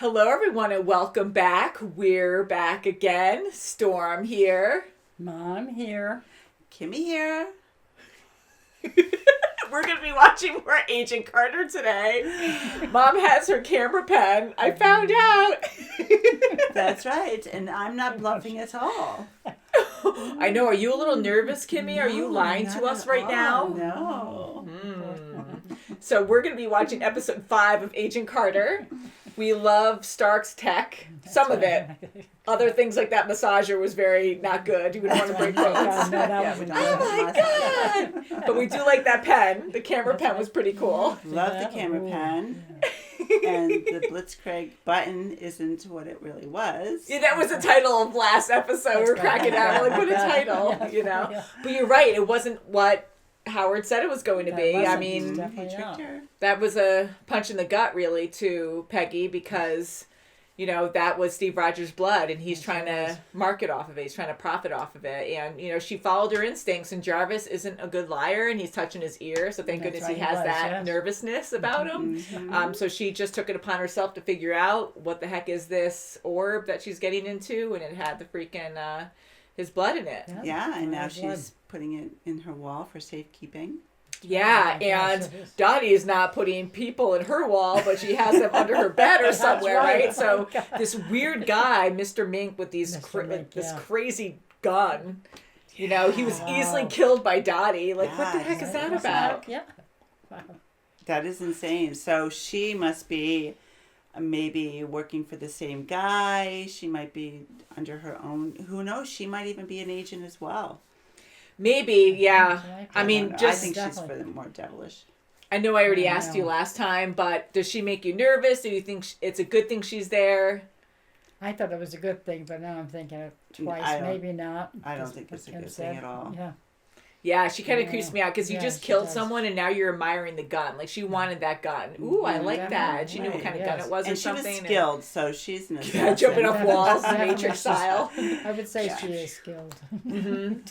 Hello, everyone, and welcome back. We're back again. Storm here. Mom here. Kimmy here. We're going to be watching more Agent Carter today. Mom has her camera pen. I found out. That's right, and I'm not bluffing at all. I know. Are you a little nervous, Kimmy? Are you lying to us right now? No. So we're going to be watching episode 5 of Agent Carter. We love Stark's tech. Some of it. Other things like that massager was very not good. You wouldn't want to break bones. Oh my God. But we do like that pen. The camera pen was pretty cool. Love the camera pen. And the Blitzkrieg button isn't what it really was. Yeah, that was the title of last episode. We're cracking out. We're like, what a title, you know? But you're right. It wasn't what Howard said it was going to be. I mean, that was a punch in the gut, really, to Peggy because, you know, that was Steve Rogers' blood, and he's trying to market off of it. He's trying to profit off of it. And, you know, she followed her instincts, and J.A.R.V.I.S isn't a good liar, and he's touching his ear, so thank goodness he has that nervousness about him. Mm-hmm. So she just took it upon herself to figure out what the heck is this orb that she's getting into, and it had the freaking... his blood in it. Yeah, and now she's putting it in her wall for safekeeping. Yeah, and Dottie is not putting people in her wall, but she has them under her bed or somewhere, right? So this weird guy, Mr. Mink, with these this crazy gun, you know, he was easily killed by Dottie. Like, what the heck is that about? Yeah. Wow. That is insane. So she must be maybe working for the same guy. She might be under her own. Who knows? She might even be an agent as well. Maybe, yeah. I mean, I think she's for the more devilish. I know I already asked you last time, but does she make you nervous? Do you think it's a good thing she's there? I thought it was a good thing, but now I'm thinking it twice. Maybe not. I don't think it's a good thing at all. Yeah. Yeah, she kind of creeps me out because you just killed someone and now you're admiring the gun. Like, she wanted that gun. Ooh, I like that. She knew what kind of gun it was or something. And she was skilled, so she's an assassin. Jumping off walls, Matrix style. I would say she is skilled.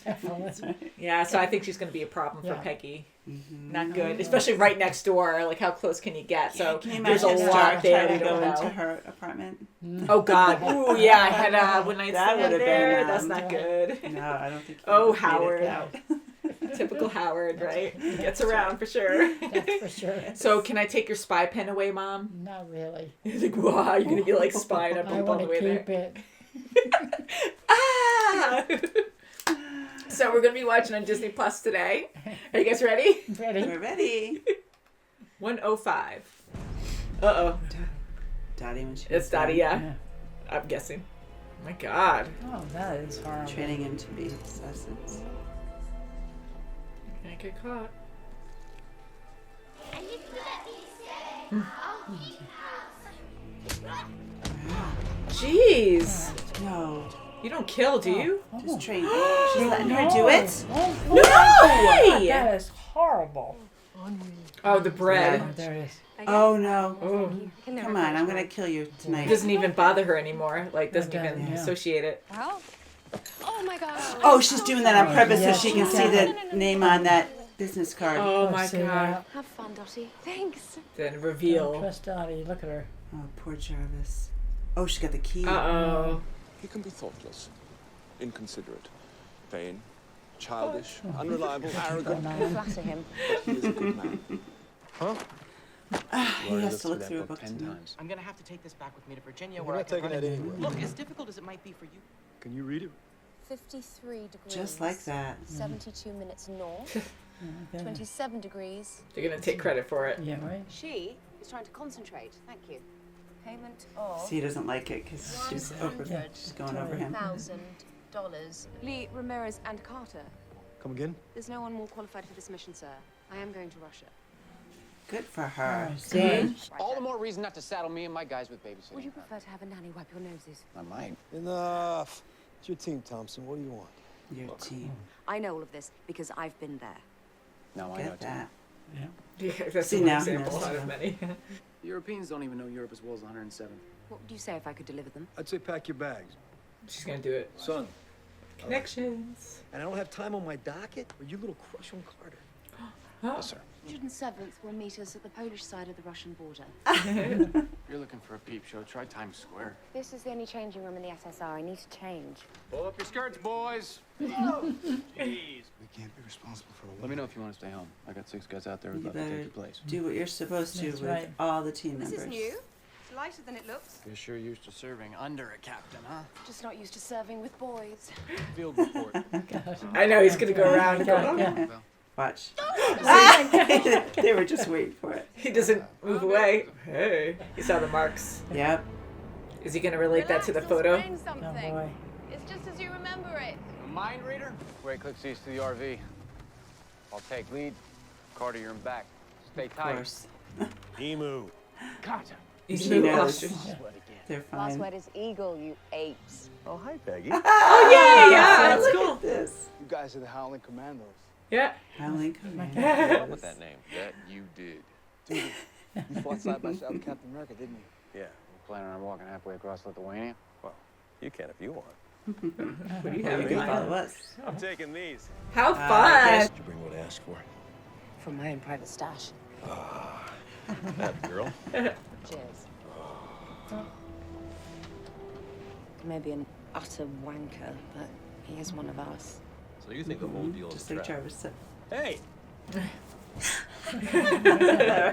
Definitely. Yeah, so I think she's going to be a problem for Peggy. Not good. Especially right next door. Like, how close can you get? So there's a lot there we don't know. Into her apartment. Oh, God. Ooh, yeah, I had a one night stand there. That's not good. No, I don't think Howard. Typical Howard, right? Gets around for sure. That's for sure. So, can I take your spy pen away, Mom? Not really. You're like, wow, you're going to be like spying up all the way there. I want to keep it. So, we're going to be watching on Disney Plus today. Are you guys ready? Ready. We're ready. 1:05. Uh-oh. Dottie when she It's Dottie, yeah. I'm guessing. Oh, my God. Oh, that is horrible. Training him to be assassins. Can't get caught. And if you let me stay, I'll eat house. Jeez. No. You don't kill, do you? Just train. She's letting her do it? No way! That is horrible. Oh, the bread. Oh, there it is. Oh, no. Oh. Come on, I'm going to kill you tonight. It doesn't even bother her anymore. Like, doesn't even associate it. Well, oh my God. Oh, she's doing that on purpose so she can see the name on that business card. Oh, my God. Have fun, Dottie. Thanks. Then reveal. Trust Dottie. Look at her. Oh, poor J.A.R.V.I.S. Oh, she got the key. Uh-oh. He can be thoughtless, inconsiderate, vain, childish, unreliable, arrogant. Flatter him. But he is a good man. Huh? He has to look through a book tonight. I'm gonna have to take this back with me to Virginia. We're where I not can taking run that it. anywhere. Look, as difficult as it might be for you. Can you read it? 53 degrees. Just like that. 72 minutes north. 27 degrees. You're going to take credit for it. Yeah, right. She is trying to concentrate. Thank you. Payment of See, he doesn't like it because she's going over him. $1,000. Lee, Ramirez, and Carter. Come again? There's no one more qualified for this mission, sir. I am going to Russia. Good for her. Good. All the more reason not to saddle me and my guys with babysitting. Would you prefer to have a nanny wipe your noses? I might. Enough. It's your team, Thompson. What do you want? Your team. I know all of this because I've been there. No, I know Get too. that. Yeah. Yeah, that's See, an now example he knows. out of many. The Europeans don't even know Europe as well as 107. What would you say if I could deliver them? I'd say pack your bags. She's going to do it. Son, Connections. and I don't have time on my docket, or you little crush on Carter. Oh. Yes, sir. 107th will meet us at the Polish side of the Russian border. you're looking for a peep show, try Times Square. This is the only changing room in the SSR. I need to change. Pull up your skirts, boys. Jeez. We can't be responsible for a Let me know if you want to stay home. I got 6 guys out there You who'd love to take better your place. do what you're supposed to That's with right. all the team This members. is new. It's lighter than it looks. You're sure used to serving under a captain, huh? Just not used to serving with boys. Field report. I know he's gonna go around and go. Yeah. Watch. They were just waiting for it. He doesn't move away. Hey, he saw the marks. Yep. Is he gonna relate that to the Relax, I'll photo? explain Oh something. boy. It's just as you remember it. A mind reader? Ray clicks east to the RV. I'll take lead. Carter, you're in back. Stay Of tight. course. Emu. Carter. He's She moved knows. closer. They're Last fine. word is eagle, you apes. Oh, hi, Peggy. Oh yeah, yeah, that's Look cool. at this. You guys are the Howling Commandos. Yeah. Howling Come Commandos. up with that name. That you did. Dude, you fought side by side with Captain America, didn't you? Yeah. You planning on walking halfway across Lithuania? Well, you can if you want. What do you You have? can follow us. I'm taking these. How I fun! guess- Did you bring what I asked for? From my own private stash. That girl. Cheers. Maybe an utter wanker, but he is one of us. So you think the whole deal is Just a like trap? Jarvis said. Hey.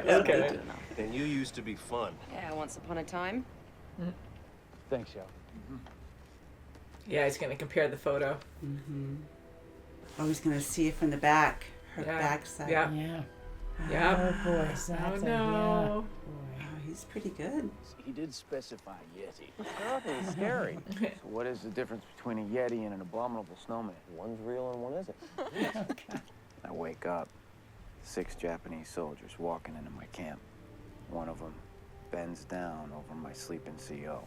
Okay. And you used to be fun. Yeah, once upon a time. Thanks, yo. Yeah, he's gonna compare the photo. Mm-hmm. Oh, he's gonna see it from the back. Her Yeah. backside. Yeah. Yeah. Yeah. Oh boy. So Oh that's no. Oh, he's pretty good. He did specify Yeti. It's scary. So what is the difference between a Yeti and an abominable snowman? One's real and one isn't. I wake up, 6 Japanese soldiers walking into my camp. One of them bends down over my sleeping CO.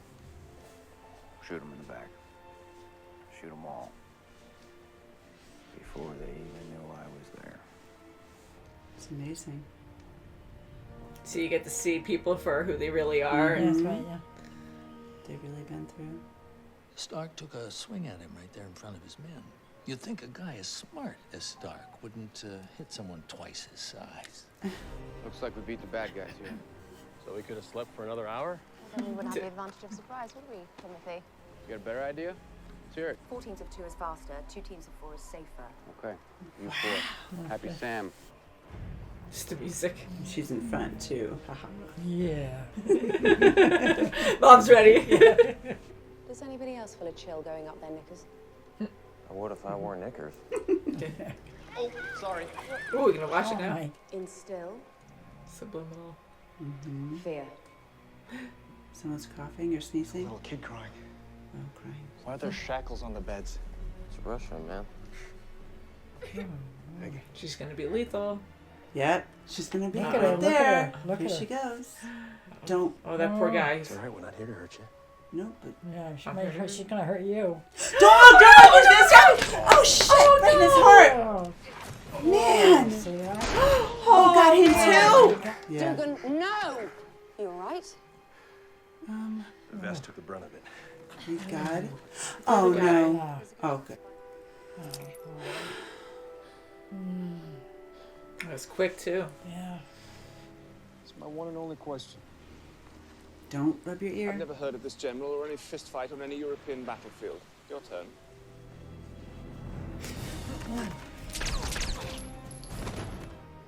Shoot him in the back. Shoot them all. Before they even knew I was there. It's amazing. So you get to see people for who they really are. Yeah, that's right. Yeah. They've really been through. Stark took a swing at him right there in front of his men. You'd think a guy as smart as Stark wouldn't hit someone twice his size. Looks like we beat the bad guys here. So we could have slept for another hour? Then we wouldn't have the advantage of surprise, would we, Timothy? You got a better idea? Let's hear it. 4 teams of 2 is faster, 2 teams of 4 is safer. Okay. You 4. Happy Sam. Just the music. She's in front too. Haha. Yeah. Mom's ready. Does anybody else feel a chill going up their knickers? I would if I wore knickers. Oh, sorry. Oh, we're gonna watch Oh it now. my. Instill Subliminal. Mm-hmm. fear. Someone's coughing or sneezing. Little kid crying. Oh, crying. Why are there shackles on the beds? It's Russia, man. Peggy. She's gonna be lethal. Yep. She's gonna be Look right at her, look at there. her, look Here at she her. goes. Don't. Oh, that poor guy. It's all right. We're not here to hurt you. No, but. Yeah, she's gonna hurt you. Oh, God! What's this? Oh, shit! Right in his heart. Oh, Man. see that? Oh, got him too. Yeah. Dugan, no! You alright? The vest took the brunt of it. Thank God. Oh no. Oh, good. That was quick too. Yeah. It's my one and only question. Don't rub your ear. I've never heard of this general or any fist fight on any European battlefield. Your turn.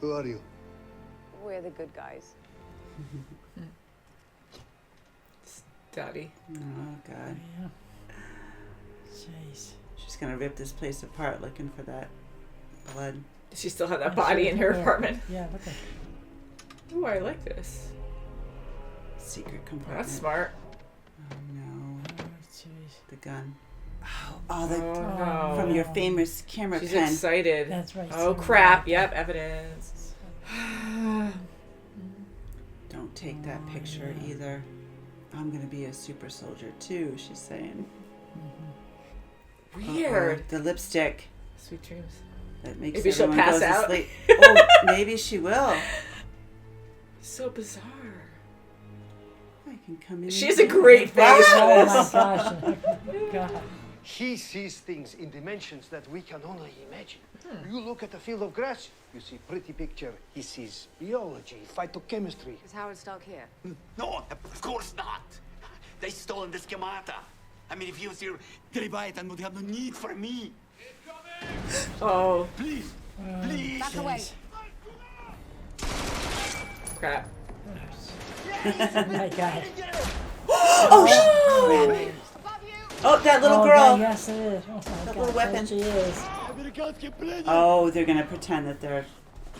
Who are you? We're the good guys. Dottie. Oh God. Yeah. Jeez. She's gonna rip this place apart looking for that blood. Does she still have that body in her apartment? Yeah, look at. Ooh, I like this. Secret compartment. That's smart. Oh no. Oh, jeez. The gun. Oh, the Oh no. from your famous camera She's pen. excited. That's right. Oh so crap! Yep, evidence. Don't take that picture either. I'm gonna be a super soldier too, she's saying. Weird. Uh-oh. The lipstick Sweet dreams. that makes Maybe she'll everyone pass goes to out. sleep. Oh, maybe she will. So bizarre. I can come in. She has a great face. Oh my gosh. God. He sees things in dimensions that we can only imagine. You look at a field of grass, you see pretty picture. He sees biology, phytochemistry. Is Howard Stark here? No, of course not. They stolen the schemata. I mean, if he was here, J.A.R.V.I.S would have no need for me. Oh. Please, please. Back away. Crap. Oh my God. Oh, oh, that little Oh, girl. God, yes, it is. Oh, my That God, little weapon. She is. Oh, they're gonna pretend that they're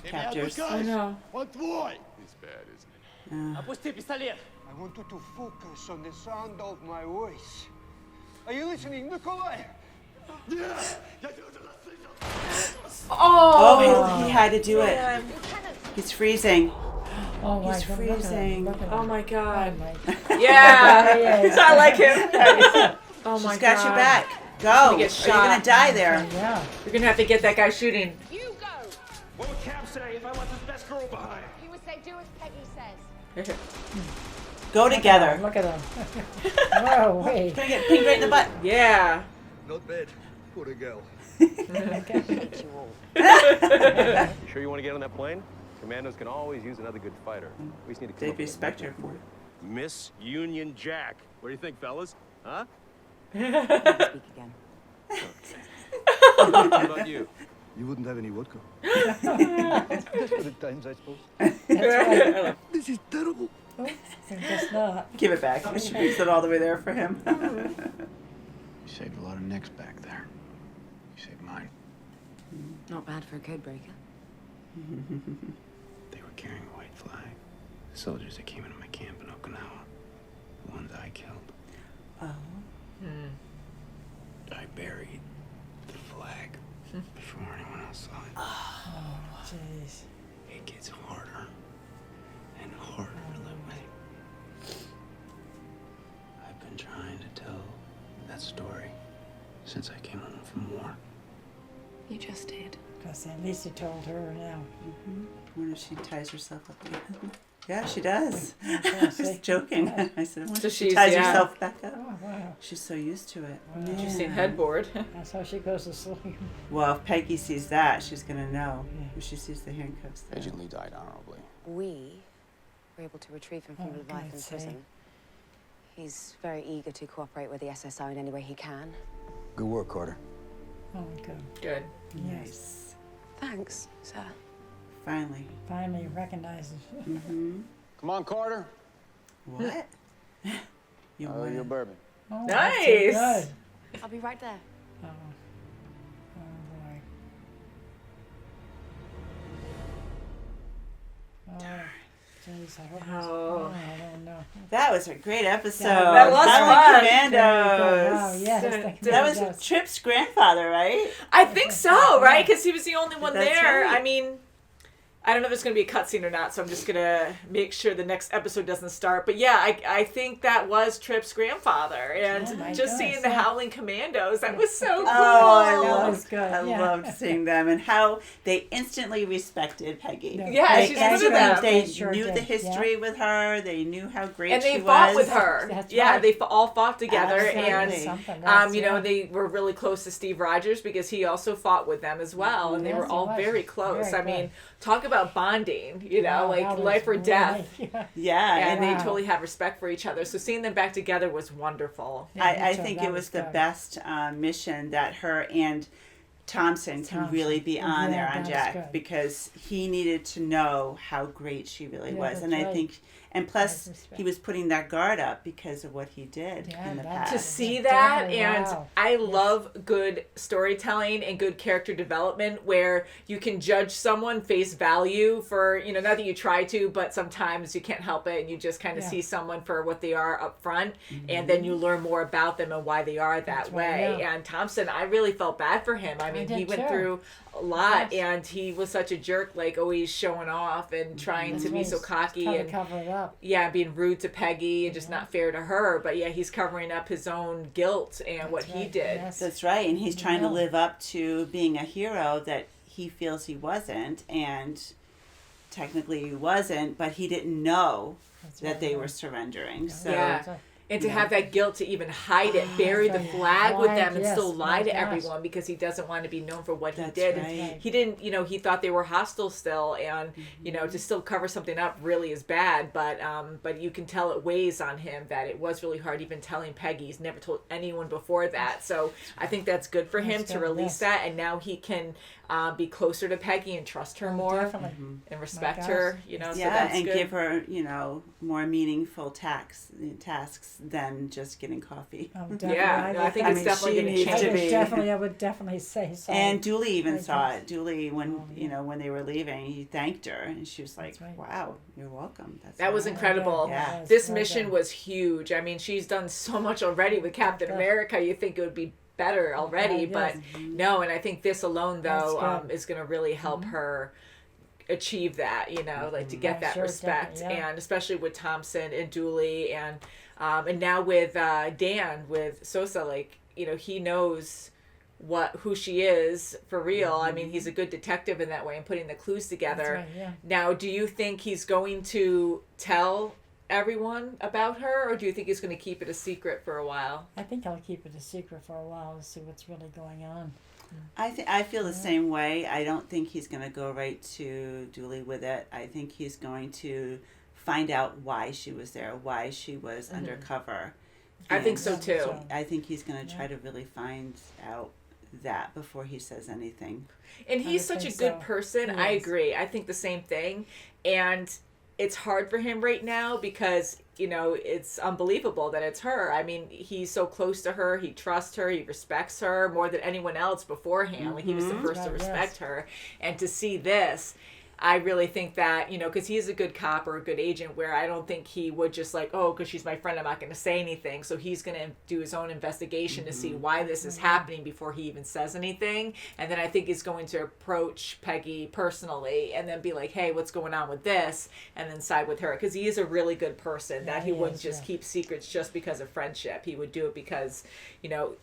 captors. I know. What boy? It's bad, isn't it? Опусти пистолет. I want you to focus on the sound of my voice. Are you listening, Nikolai? Oh, he had to do it. He's freezing. Oh my He's God. Look at him, freezing. look at him. Oh my God. Oh my Yeah. There he is. I like him. Oh my She's God. got your back. Go. gonna Or get you're gonna shot. die there. Yeah. You're gonna have to get that guy shooting. You go. What would Cap say if I left his best girl behind? He would say, do as Peggy says. Go together. Look at him. Whoa, wait. Gonna get pinged right in the butt. Yeah. Not bad. Poor girl. Hate you all. You sure you want to get on that plane? Commandos can always use another good fighter. We just need to come They up with a respect her nickname for it. Miss Union Jack. What do you think, fellas? Huh? Speak again. What about you? You wouldn't have any vodka. Good times, I suppose. That's right. This is terrible. Oh, I guess not. Give it back. She brings it all the way there for him. You saved a lot of necks back there. You saved mine. Not bad for a code breaker. They were carrying a white flag. The soldiers that came into my camp in Okinawa. The ones I killed. Oh. I buried the flag before anyone else saw it. Oh, jeez. It gets harder and harder to live with. I've been trying to tell that story since I came home from war. You just did. Because at least he told her now. I wonder if she ties herself up again. Yeah, she does. I Yes, was see? joking. Yeah. I said, I wonder So if she she's- ties yeah. herself back up. Oh, wow. She's so used to it. Interesting Yeah. headboard. That's how she goes to sleep. Well, if Peggy sees that, she's gonna know. If she sees the handcuffs there. Agent Lee died honorably. We were able to retrieve him from Oh, Leviathan God's prison. sake. He's very eager to cooperate with the SSO in any way he can. Good work, Carter. Oh, good. Good. Nice. Thanks, sir. Finally. Finally recognizes. Mm-hmm. Come on, Carter. What? You Oh, want your bourbon. Oh, Nice. that's good. I'll be right there. Oh. Oh, boy. Oh, jeez, I hope he's- Oh. I don't know. That was a great episode. That was Howling fun. Commandos. Wow, yes. That was Tripp's grandfather, right? I think so, right? Because he was the only one That's there. right. I mean, I don't know if there's going to be a cutscene or not, so I'm just going to make sure the next episode doesn't start. But yeah, I think that was Tripp's grandfather. And Oh my just gosh, seeing the yeah. Howling Commandos, that was so cool. Oh, I That was loved, good, I yeah. loved seeing them and how they instantly respected Peggy. No, Yeah, They she's one of instantly- them. They Sure knew did, the history with her. They knew how great And they she fought was. with her. That's Yeah, right. they all fought together. Absolutely. And Something else, you know, yeah. they were really close to Steve Rogers because he also fought with them as well, and they Yes, were he all was. very close. Very I mean, good. talk about bonding, you know, Wow, like that was life or death. really- yeah. Yeah, And and they Wow. totally have respect for each other. So seeing them back together was wonderful. Yeah, me I too. think That it was the good. best mission that her and Thompson can Thompson. really be on Yeah, there that on was Jack good. because he needed to know how great she really Yeah, was. that's And I right. think, and plus, Nice respect. he was putting that guard up because of what he did Yeah, in the that's- To past. see that, Definitely, and wow. I love good storytelling and good character development where you can judge someone face value for, you know, not that you try to, but sometimes you can't help it and you just kind of Yeah. see someone for what they are up front, and then you learn more about them and why they are that That's way. right, yeah. And Thompson, I really felt bad for him. I mean, he did went too. through a lot, Yes. and he was such a jerk, like always showing off and trying That's to be right. so He's cocky trying to and cover it up. yeah, being rude to Peggy and just not fair to her. But yeah, he's covering up his own guilt and what he right, did. yes. That's right. And he's trying to Yeah. live up to being a hero that he feels he wasn't. And technically he wasn't, but he didn't know That's that right, they yeah. were surrendering. So Yeah. And to have that guilt to even hide it, bury the flag with them, and still lie to everyone because he doesn't want to be known for what he did. Right. He didn't, he thought they were hostile still, and to still cover something up really is bad. But you can tell it weighs on him that it was really hard, even telling Peggy. He's never told anyone before that. So I think that's good for him to release that, and now he can be closer to Peggy and trust her more and respect her. So that's and good. give her more meaningful tasks than just getting coffee. Oh, definitely. I think it's definitely going to change. I would definitely say so. And Dooley even saw it. Dooley, when when they were leaving, he thanked her, and she was like, "Wow, you're welcome." That was incredible. Yeah. This mission was huge. I mean, she's done so much already with Captain America. You think it would be better already, but no. And I think this alone, though, is going to really help her achieve that. To get that respect, and especially with Thompson and Dooley, and now with Dan, with Sosa, he knows who she is for real. I mean, he's a good detective in that way and putting the clues together. Now, do you think he's going to tell everyone about her, or do you think he's going to keep it a secret for a while? I think I'll keep it a secret for a while to see what's really going on. I feel the same way. I don't think he's going to go right to Dooley with it. I think he's going to find out why she was there, why she was undercover. I think so too. I think he's going to try to really find out that before he says anything. And he's such a good person. I agree. I think the same thing. And it's hard for him right now because, it's unbelievable that it's her. I mean, he's so close to her. He trusts her. He respects her more than anyone else beforehand. He was the first to respect her. And to see this, I really think that, because he's a good cop or a good agent, where I don't think he would just because she's my friend, I'm not going to say anything. So he's going to do his own investigation to see why this is happening before he even says anything. And then I think he's going to approach Peggy personally and then be like, hey, what's going on with this? And then side with her. Because he is a really good person that he wouldn't just keep secrets just because of friendship. He would do it because,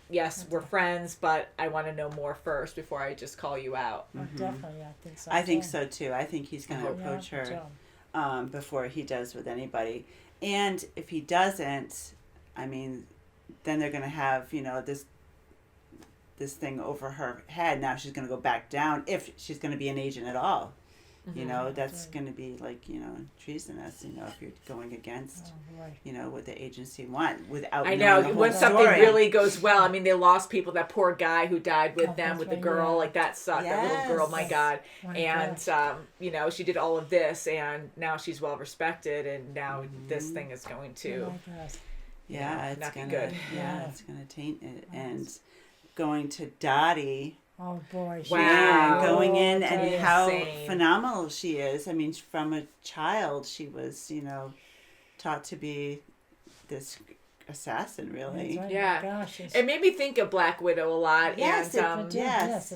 yes, we're friends, but I want to know more first before I just call you out. Definitely, I think so. I think so too. I think he's going to approach her before he does with anybody. And if he doesn't, I mean, then they're going to have, this thing over her head. Now she's going to go back down if she's going to be an agent at all. That's going to be treasonous, if you're going against, what the agency want without I know, knowing the when whole something story. really goes well. I mean, they lost people, that poor guy who died with them, with the girl, that sucked, that little girl, my God. She did all of this, and now she's well respected, and now this thing is going to not be good. Yeah, it's going to taint it. And going to Dottie. Oh boy! Wow! Going in and how phenomenal she is. I mean, from a child, she was, taught to be this assassin. Really, right. Yeah. Gosh, it made me think of Black Widow a lot. Yes, and yes.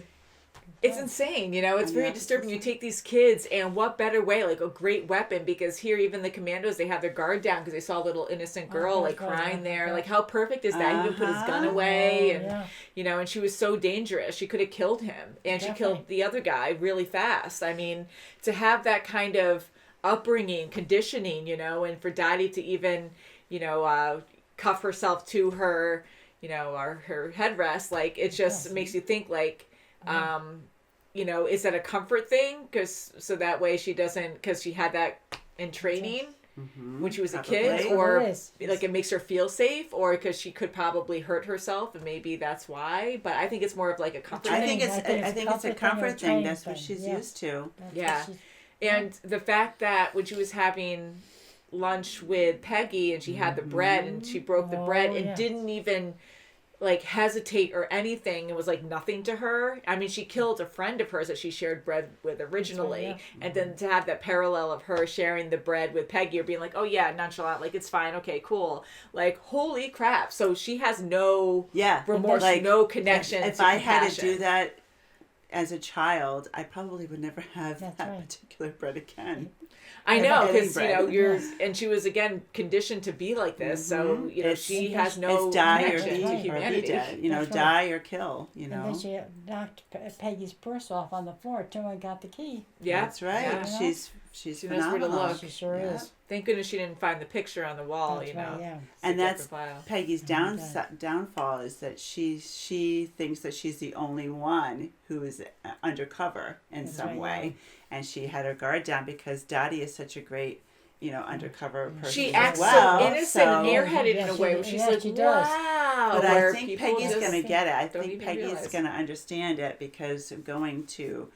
It's insane, it's very disturbing. You take these kids, and what better way, a great weapon, because here even the Commandos, they have their guard down because they saw a little innocent girl crying there. How perfect is that? He even put his gun away, and and she was so dangerous. She could have killed him, and she killed the other guy really fast. I mean, to have that kind of upbringing, conditioning, and for Dottie to even, cuff herself to her, or her headrest, it just makes you think is that a comfort thing? So that way she doesn't, because she had that in training when she was a kid, or it makes her feel safe, or because she could probably hurt herself, and maybe that's why. But I think it's more of a comfort thing. I think it's a comfort thing. That's what she's used to. And the fact that when she was having lunch with Peggy and she had the bread and she broke the bread and didn't even hesitate or anything, it was nothing to her. I mean, she killed a friend of hers that she shared bread with originally, and then to have that parallel of her sharing the bread with Peggy, or being oh yeah, nonchalant, it's fine, okay, cool, holy crap. So she has no remorse, no connection. If I had to do that as a child, I probably would never have that particular bread again. I know, because and she was again conditioned to be like this, so she has no connection to humanity. Die or kill. And then she knocked Peggy's purse off on the floor too and got the key. Yeah, that's right. she's she knows where to phenomenal. look. She sure is. Thank goodness she didn't find the picture on the wall. That's you know. right, yeah. And that's file. Peggy's downfall is that she thinks that she's the only one who is undercover in some way, and she had her guard down because Dottie is such a great, undercover person. She as acts well, so innocent and airheaded in a way where she's like, she does. wow. But I think people Peggy's just going to get it. I don't think even Peggy's realize. going to understand it because of going to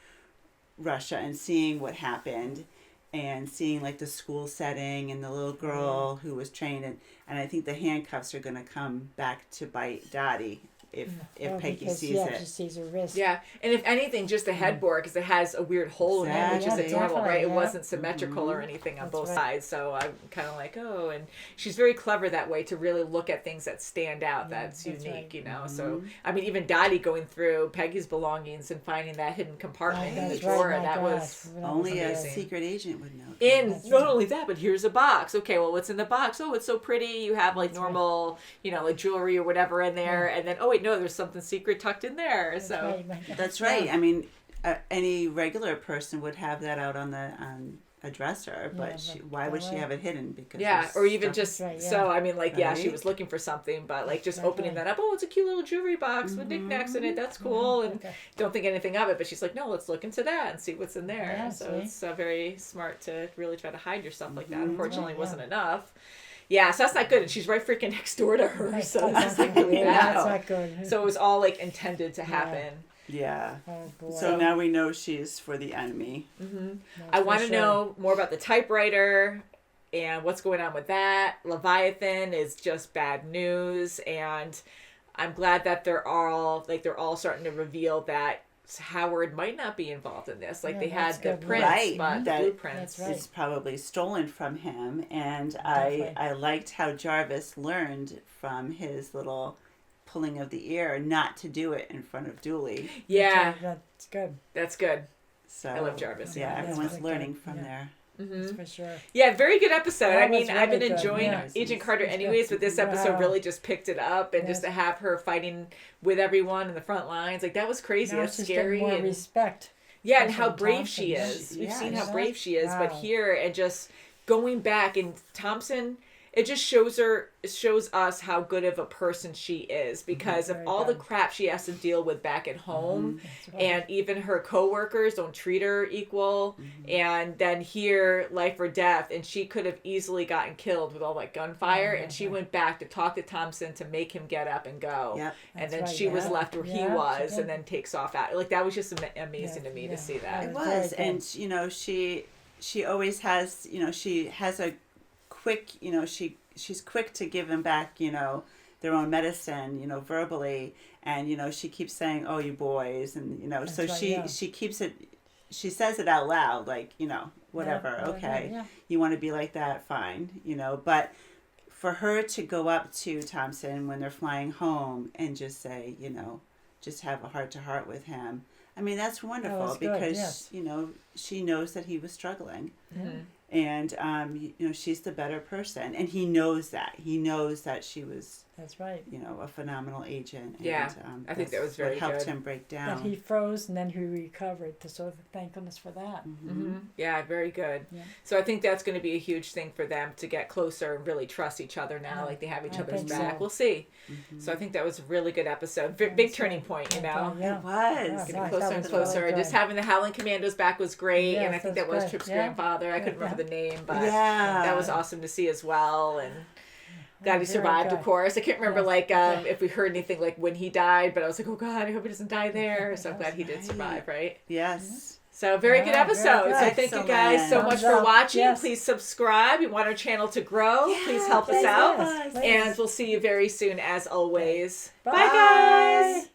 Russia and seeing what happened and seeing like the school setting and the little girl who was trained. And I think the handcuffs are going to come back to bite Dottie if Peggy sees it. She sees her wrist. Yeah, and if anything, just the headboard because it has a weird hole in it, which Exactly. is normal, right? It Yeah. wasn't symmetrical or anything on That's both right. sides, so I'm kind of like, oh, and she's very clever that way to really look at things that stand out, that's unique, right. So I mean, even Dottie going through Peggy's belongings and finding that hidden compartment in the That's drawer, right, my that gosh. was Only a amazing. secret agent would know. And not only that, but here's a box. Okay, well, what's in the box? Oh, it's so pretty. You have like normal, like jewelry or whatever in there, and then oh wait, no, there's something secret tucked in there. That's So right, my gosh. That's right. I mean, any regular person would have that out on a dresser, but why would she have it hidden? Because or even stuff- just right, yeah. so I mean, like she Right? was looking for something, but like just That's opening right. that up. Oh, it's a cute little jewelry box with knickknacks in it. That's cool, and Okay. don't think anything of it. But she's like, no, let's look into that and see what's in there. Yeah, So see? it's very smart to really try to hide yourself like that. Mhm. Unfortunately, it Right, wasn't enough. Yeah, so that's not good. And she's right freaking next door to her, Right. so that's like really bad. That's not good. So it was all like intended to happen. Yeah. Oh, boy. So now we know she's for the enemy. I want to know more about the typewriter and what's going on with that. Leviathan is just bad news, and I'm glad that they're all starting to reveal that Howard might not be involved in this. Like Yeah, they had that's the good. prints, Right. but the That- blueprints. That's right. It's probably stolen from him, and Definitely. I liked how Jarvis learned from his little pulling of the ear not to do it in front of Dooley. Yeah, That's good. that's good. So I love Jarvis. Yeah, Yeah, everyone's that's learning good. from Yeah. there. That's for sure. Yeah, very good episode. That I mean, was I've been really good. enjoying Yeah. Agent Carter It's good. anyways, but this episode Wow. really just picked it up, and just Yes. to have her fighting with everyone in the front lines, like that was crazy. Now That's she's scary. getting more and, respect. yeah, and how Especially brave Thompson. she Yeah, is. We've yeah, seen how she's brave she is, but wow. here and just going back and Thompson, it just shows us how good of a person she is because of Very all the good. crap she has to deal with back at home, That's right. and even her coworkers don't treat her equal. And then here, life or death, and she could have easily gotten killed with all that gunfire, and she went back to talk to Thompson to make him get up and go. Yep. And That's then right, she was yeah. left where he Yeah, was, she and did. then takes off out. Like that was just amazing to me Yeah, to see yeah. that. It Very was, good. and she always has, she has a quick, she's quick to give them back, their own medicine, verbally, and she keeps saying, "Oh, you boys," and so right, she yeah. she keeps it, she says it out loud, like whatever, Yeah, okay, yeah. you want to be like that, fine, but for her to go up to Thompson when they're flying home and just say, just have a heart to heart with him. I mean, that's wonderful that's good, because, yes. she knows that he was struggling. Mm-hmm. And, she's the better person. And he knows that. He knows that she was, That's right. a phenomenal agent. Yeah, And, I think that that's was very what helped good. him break That down. he froze and then he recovered. So thank goodness for that. Yeah, very good. Yeah. So I think that's going to be a huge thing for them to get closer and really trust each other now. Yeah, Like they have each I other's think back. so. We'll see. So I think that was a really good episode. Big turning point, Yeah. It was. Getting That closer and was closer. really And just good. having the Howling Commandos back was great. Yes, And I think that that's was good. Trip's Yeah. grandfather. I couldn't Yeah. remember the name, but Yeah. that was awesome to see as well. And glad he Very survived, of good. course. I can't remember Yes. if we heard anything like when he died, but I was like, oh God, I hope he doesn't die there. So I'm glad he did Right. survive, right? Yes. So very good Yeah, very episode. good. So thank you guys so Excellent. much Thumbs for up. watching. Yes. Please subscribe. We want our channel to grow. Please help us please out. help us. And we'll see you very soon as always. Bye. Bye guys.